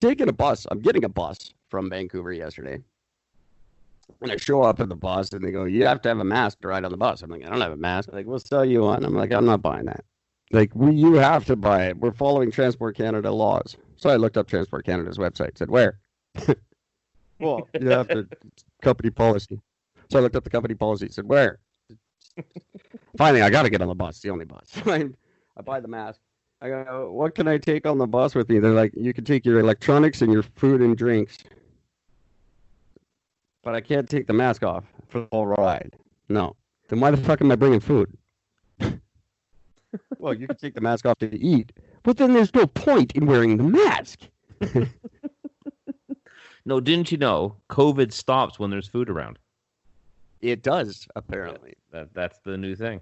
taking a bus. I'm getting a bus from Vancouver yesterday. And I show up at the bus and they go, you have to have a mask to ride on the bus. I'm like, I don't have a mask. They're like, we'll sell you one. I'm like, I'm not buying that. Like, you have to buy it. We're following Transport Canada laws. So I looked up Transport Canada's website. Said, where? Well, you have to, company policy. So I looked up the company policy. Said, where? Finally, I got to get on the bus. It's the only bus. I buy the mask. I go, what can I take on the bus with me? They're like, you can take your electronics and your food and drinks. But I can't take the mask off for the whole ride. No. Then why the fuck am I bringing food? Well, you can take the mask off to eat, but then there's no point in wearing the mask. No, didn't you know COVID stops when there's food around? It does, apparently. That's the new thing.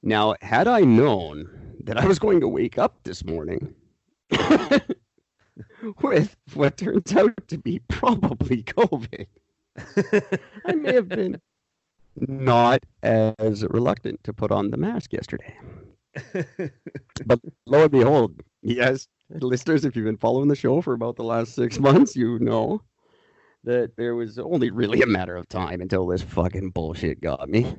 Now, had I known that I was going to wake up this morning with what turns out to be probably COVID, I may have been not as reluctant to put on the mask yesterday. But lo and behold, yes, listeners, if you've been following the show for about the last 6 months, you know that there was only really a matter of time until this fucking bullshit got me.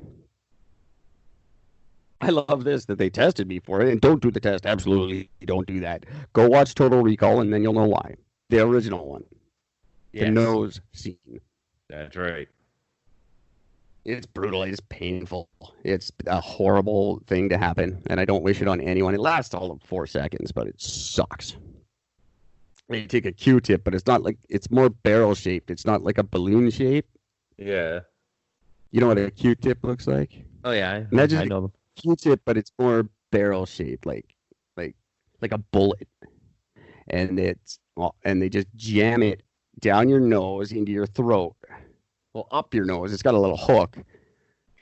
I love this, that they tested me for it, and don't do the test. Absolutely don't do that. Go watch Total Recall, and then you'll know why. The original one. Yes. The nose scene. That's right. It's brutal. It's painful. It's a horrible thing to happen, and I don't wish it on anyone. It lasts all of 4 seconds, but it sucks. They take a Q-tip, but it's not like, it's more barrel-shaped. It's not like a balloon shape. Yeah. You know what a Q-tip looks like? Oh, yeah. Imagine I know them. Q-tip, but it's more barrel-shaped, like a bullet. And they just jam it down your nose into your throat. Well, up your nose. It's got a little hook.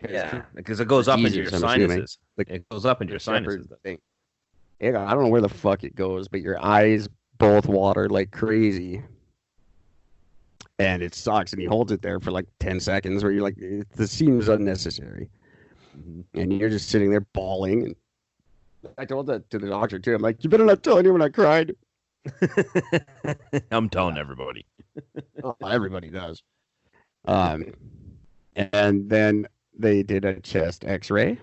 Yeah, because it goes up into your sinuses. Like, it goes up into your sinuses. I don't know where the fuck it goes, but your eyes both water like crazy. And it sucks. And he holds it there for like 10 seconds where you're like, this seems unnecessary. Mm-hmm. And you're just sitting there bawling. And I told that to the doctor, too. I'm like, you better not tell anyone I cried. I'm telling everybody. Oh, everybody does. And then they did a chest x-ray.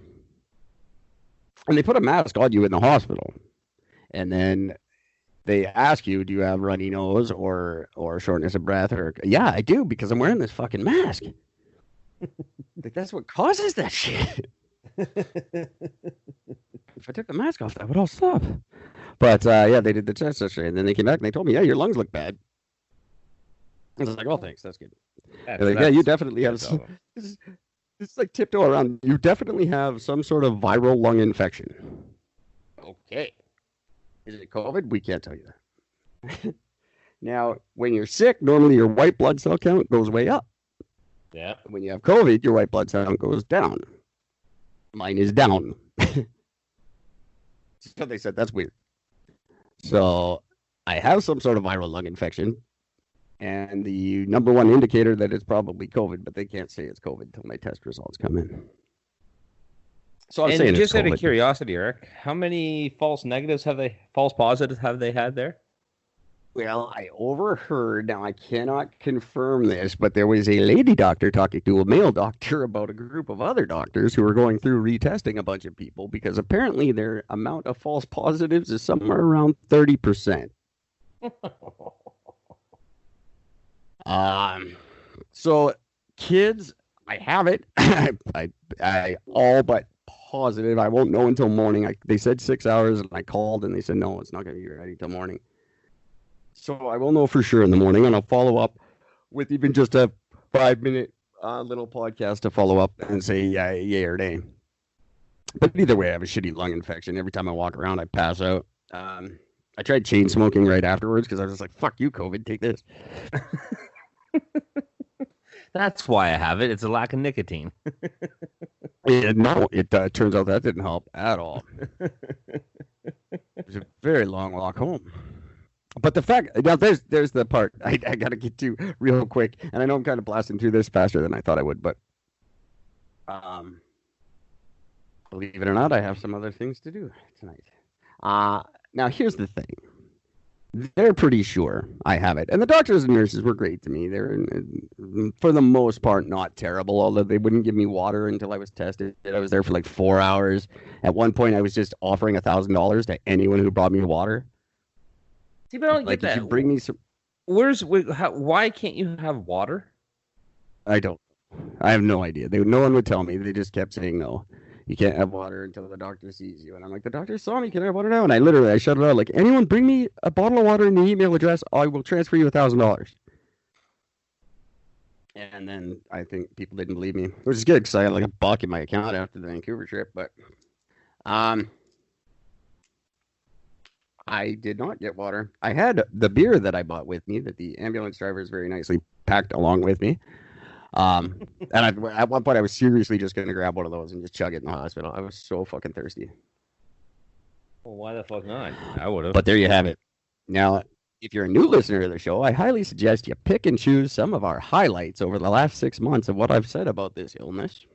And they put a mask on you in the hospital. And then they ask you, do you have runny nose or shortness of breath? Or yeah, I do, because I'm wearing this fucking mask. Like, that's what causes that shit. If I took the mask off, that would all stop. But yeah, they did the chest x-ray, and then they came back and they told me, yeah, your lungs look bad. I was like, oh, thanks, that's good. They're like, yeah, you definitely have some, this is like tiptoe around. You definitely have some sort of viral lung infection. Okay. Is it COVID? We can't tell you that. Now, when you're sick, normally your white blood cell count goes way up. Yeah. When you have COVID, your white blood cell count goes down. Mine is down. So they said, that's weird. So I have some sort of viral lung infection. And the number one indicator that it's probably COVID, but they can't say it's COVID until my test results come in. So I'm saying just out of curiosity, Eric, how many false positives have they had there? Well, I overheard, now I cannot confirm this, but there was a lady doctor talking to a male doctor about a group of other doctors who were going through retesting a bunch of people because apparently their amount of false positives is somewhere around 30%. So kids, I have it. I all but positive. I won't know until morning. They said 6 hours, and I called, and they said, no, it's not going to be ready till morning. So I will know for sure in the morning, and I'll follow up with even just a 5-minute little podcast to follow up and say yay or nay. But either way, I have a shitty lung infection. Every time I walk around, I pass out. I tried chain smoking right afterwards because I was just like, fuck you, COVID, take this. That's why I have it. It's a lack of nicotine. No, it turns out that didn't help at all. It was a very long walk home. But the fact, now there's the part I got to get to real quick. And I know I'm kind of blasting through this faster than I thought I would, but believe it or not, I have some other things to do tonight. Now, here's the thing. They're pretty sure I have it. And the doctors and nurses were great to me. They're, for the most part, not terrible, although they wouldn't give me water until I was tested. I was there for like 4 hours. At one point, I was just offering $1,000 to anyone who brought me water. See, but I don't get Like, if you that. bring me some, Why can't you have water? I don't, I have no idea. No one would tell me. They just kept saying no. You can't have water until the doctor sees you. And I'm like, the doctor saw me. Can I have water now? And I shut it out. Like, anyone bring me a bottle of water and the email address. I will transfer you $1,000. And then I think people didn't believe me, which is good because I had like $1 in my account after the Vancouver trip. But um, I did not get water. I had the beer that I bought with me that the ambulance drivers very nicely packed along with me. Um, and at one point I was seriously just going to grab one of those and just chug it in the hospital. I was so fucking thirsty. Well, why the fuck not? I would have. But there you have it. Now, if you're a new listener to the show, I highly suggest you pick and choose some of our highlights over the last 6 months of what I've said about this illness.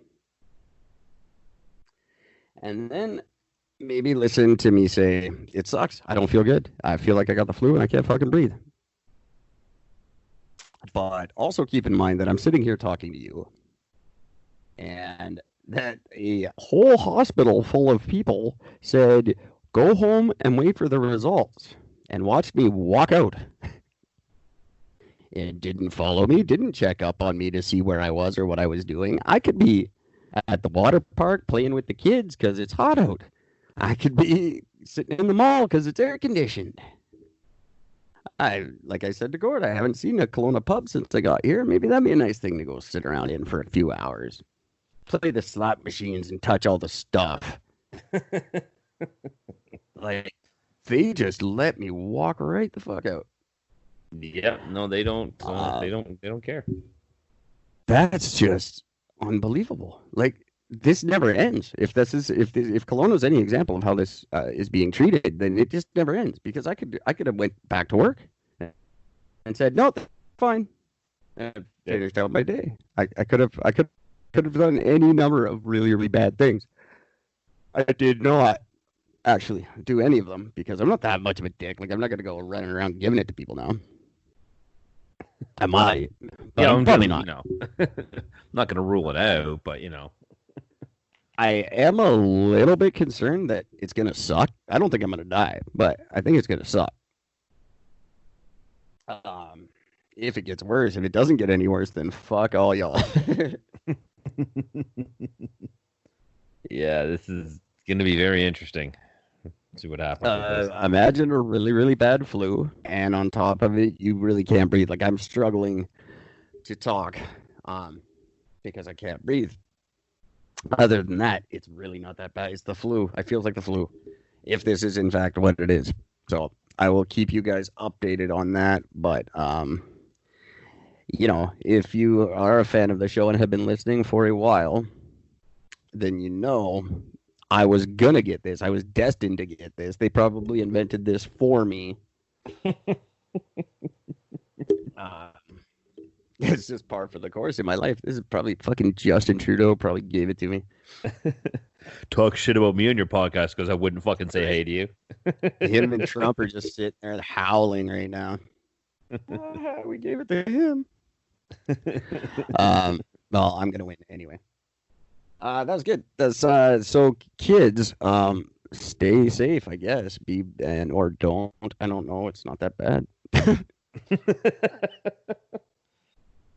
And then maybe listen to me say, it sucks. I don't feel good. I feel like I got the flu and I can't fucking breathe. But also keep in mind that I'm sitting here talking to you and that a whole hospital full of people said, go home and wait for the results and watch me walk out. It didn't follow me, didn't check up on me to see where I was or what I was doing. I could be at the water park playing with the kids because it's hot out. I could be sitting in the mall because it's air conditioned. Like I said to Gord, I haven't seen a Kelowna pub since I got here. Maybe that'd be a nice thing to go sit around in for a few hours. Play the slot machines and touch all the stuff. Like, they just let me walk right the fuck out. Yeah, no, they don't. They don't care. That's just unbelievable. Like, this never ends. If Kelowna is any example of how this is being treated, then it just never ends. Because I could have went back to work and said no, fine, and finished out my day. I could have done any number of really really bad things. I did not actually do any of them because I'm not that much of a dick. Like, I'm not gonna go running around giving it to people now. I might, but Yeah, I'm probably not. I'm not gonna rule it out, but I am a little bit concerned that it's gonna suck. I don't think I'm gonna die, but I think it's gonna suck. If it gets worse, if it doesn't get any worse, then fuck all y'all. yeah, this is gonna be very interesting. See what happens with this. Imagine a really, really bad flu, and on top of it, you really can't breathe. Like, I'm struggling to talk, because I can't breathe. Other than that, it's really not that bad. It's the flu. I feel like the flu, if this is in fact what it is. So I will keep you guys updated on that. But if you are a fan of the show and have been listening for a while, then I was gonna get this. I was destined to get this. They probably invented this for me. It's just par for the course in my life. This is probably fucking Justin Trudeau probably gave it to me. Talk shit about me on your podcast because I wouldn't fucking say hey to you. Him and Trump are just sitting there howling right now. We gave it to him. Well, I'm gonna win anyway. That was good. So kids, stay safe, I guess. Or don't. I don't know. It's not that bad.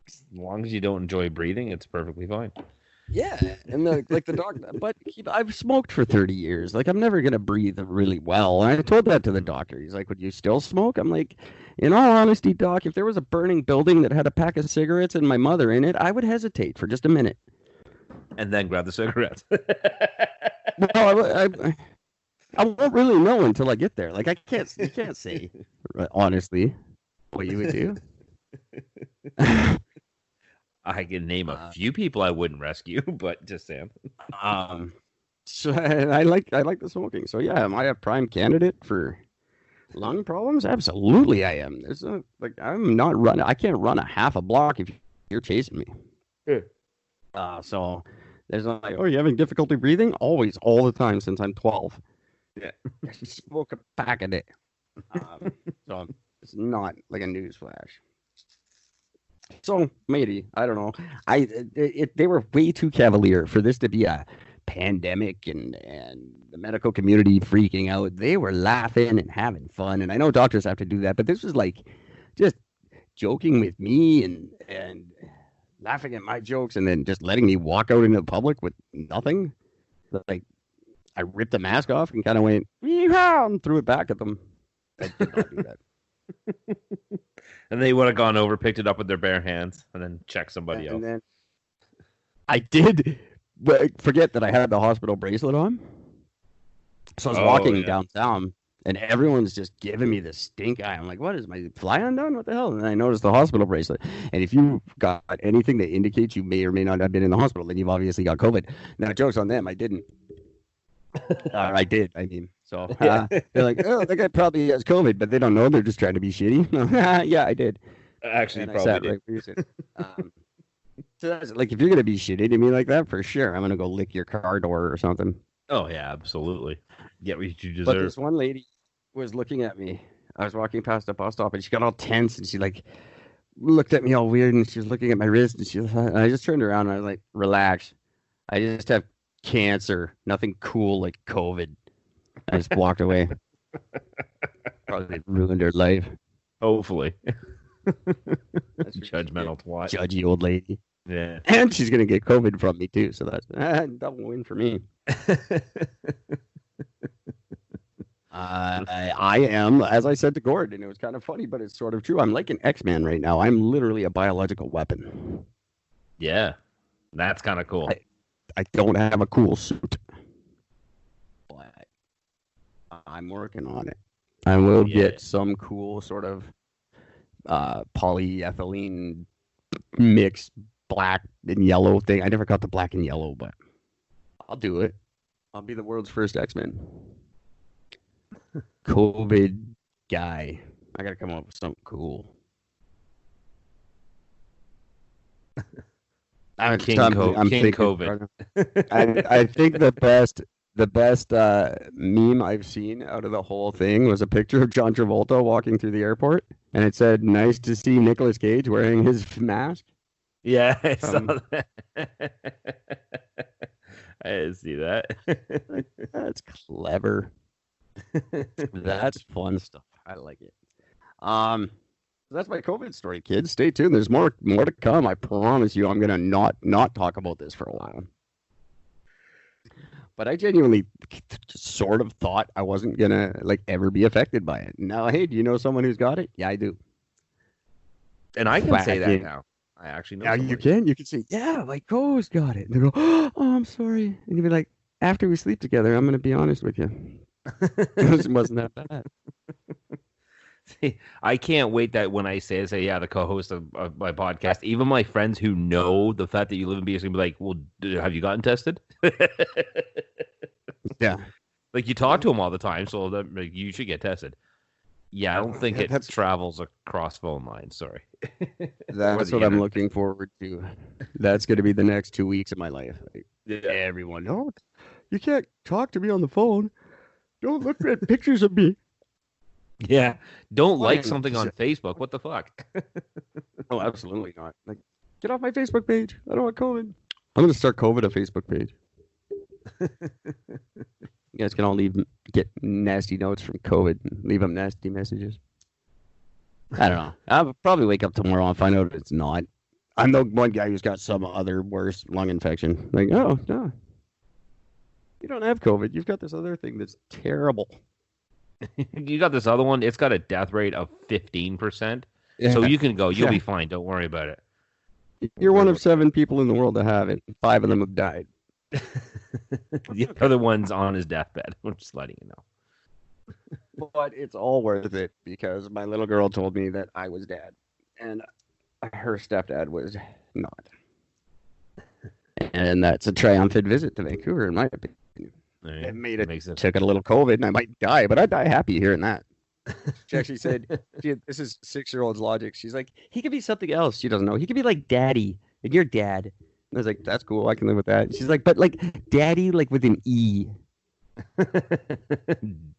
As long as you don't enjoy breathing, it's perfectly fine. Yeah, and the doctor. But I've smoked for 30 years. Like, I'm never gonna breathe really well. And I told that to the doctor. He's like, "Would you still smoke?" I'm like, "In all honesty, doc, if there was a burning building that had a pack of cigarettes and my mother in it, I would hesitate for just a minute." And then grab the cigarettes. Well, I won't really know until I get there. Like, you can't say honestly what you would do. I can name a few people I wouldn't rescue, but just saying. So I like the smoking. So yeah, am I a prime candidate for lung problems? Absolutely, I am. I'm not running. I can't run a half a block if you're chasing me. So there's not like, oh, you having difficulty breathing? Always, all the time since I'm 12. Yeah. Smoke a pack a day. So it's not like a news flash. So maybe I don't know. They were way too cavalier for this to be a pandemic and the medical community freaking out. They were laughing and having fun, and I know doctors have to do that, but this was like just joking with me and laughing at my jokes, and then just letting me walk out into the public with nothing. Like I ripped the mask off and kind of went yeehaw and threw it back at them. I did not do that. And they would have gone over, picked it up with their bare hands, and then checked somebody else. And then I did forget that I had the hospital bracelet on. So I was walking downtown, and everyone's just giving me the stink eye. I'm like, what is my fly undone? What the hell? And I noticed the hospital bracelet. And if you got anything that indicates you may or may not have been in the hospital, then you've obviously got COVID. Now, joke's on them. I didn't. I did. I mean, so they're like, oh, that guy probably has COVID, but they don't know. They're just trying to be shitty. Yeah, I did. Actually, and probably did. Right so that's, like, if you're gonna be shitty to me like that, for sure, I'm gonna go lick your car door or something. Oh yeah, absolutely. Get what you deserve. But this one lady was looking at me. I was walking past a bus stop, and she got all tense, and she like looked at me all weird, and she was looking at my wrist, and I just turned around, and I was like, relax. I just have cancer, nothing cool like COVID. I just walked away. Probably ruined her life. Hopefully. That's judgmental twat. Judgy old lady. Yeah. And she's going to get COVID from me too, so that's a double win for me. I am, as I said to Gordon, it was kind of funny, but it's sort of true. I'm like an X-Man right now. I'm literally a biological weapon. Yeah. That's kind of cool. I don't have a cool suit, but I'm working on it. I will get some cool sort of polyethylene mix black and yellow thing. I never got the black and yellow, but I'll do it. I'll be the world's first X-Men. COVID guy. I gotta come up with something cool. I'm King COVID. I think the best meme I've seen out of the whole thing was a picture of John Travolta walking through the airport, and it said, "Nice to see Nicolas Cage wearing his mask." Yeah, I saw that. I didn't see that. That's clever. That's fun stuff. I like it. That's my COVID story, kids. Stay tuned. There's more to come. I promise you. I'm gonna not talk about this for a while. But I genuinely sort of thought I wasn't gonna like ever be affected by it. Now, hey, do you know someone who's got it? Yeah, I do. And I can say that now. I actually know. Yeah, you can. You can say, yeah, my co-host got it. And they go, oh, I'm sorry. And you'd be like, after we sleep together, I'm gonna be honest with you. It wasn't that bad. See, I can't wait that when I say, yeah, the co-host of my podcast, even my friends who know the fact that you live in BC will be like, well, have you gotten tested? Yeah. Like, you talk to them all the time, so that, like, you should get tested. Yeah, I don't think it travels across phone lines. Sorry. That's what I'm looking forward to. That's going to be the next 2 weeks of my life. Like, everyone, no, you can't talk to me on the phone. Don't look at pictures of me. Yeah, don't like something on Facebook. What the fuck? Oh, absolutely not. Like, get off my Facebook page. I don't want COVID. I'm going to start COVID a Facebook page. You guys can all get nasty notes from COVID and leave them nasty messages. I don't know. I'll probably wake up tomorrow and find out it's not. I'm the one guy who's got some other worse lung infection. Like, oh, no. You don't have COVID. You've got this other thing that's terrible. You got this other one. It's got a death rate of 15%. Yeah. So you can go. You'll be fine. Don't worry about it. You're one of 7 people in the world to have it. 5 of them have died. The other one's on his deathbed. I'm just letting you know. But it's all worth it because my little girl told me that I was dad. And her stepdad was not. And that's a triumphant visit to Vancouver, in my opinion. Right. It took it a little COVID, and I might die, but I'd die happy hearing that. She actually said, this is 6-year-old's logic. She's like, he could be something else. She doesn't know. He could be like daddy, and you're dad. And I was like, that's cool. I can live with that. She's like, but like daddy, like with an E.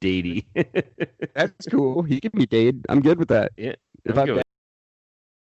Datey. That's cool. He can be Dade. I'm good with that. Yeah, If I'm I'm good.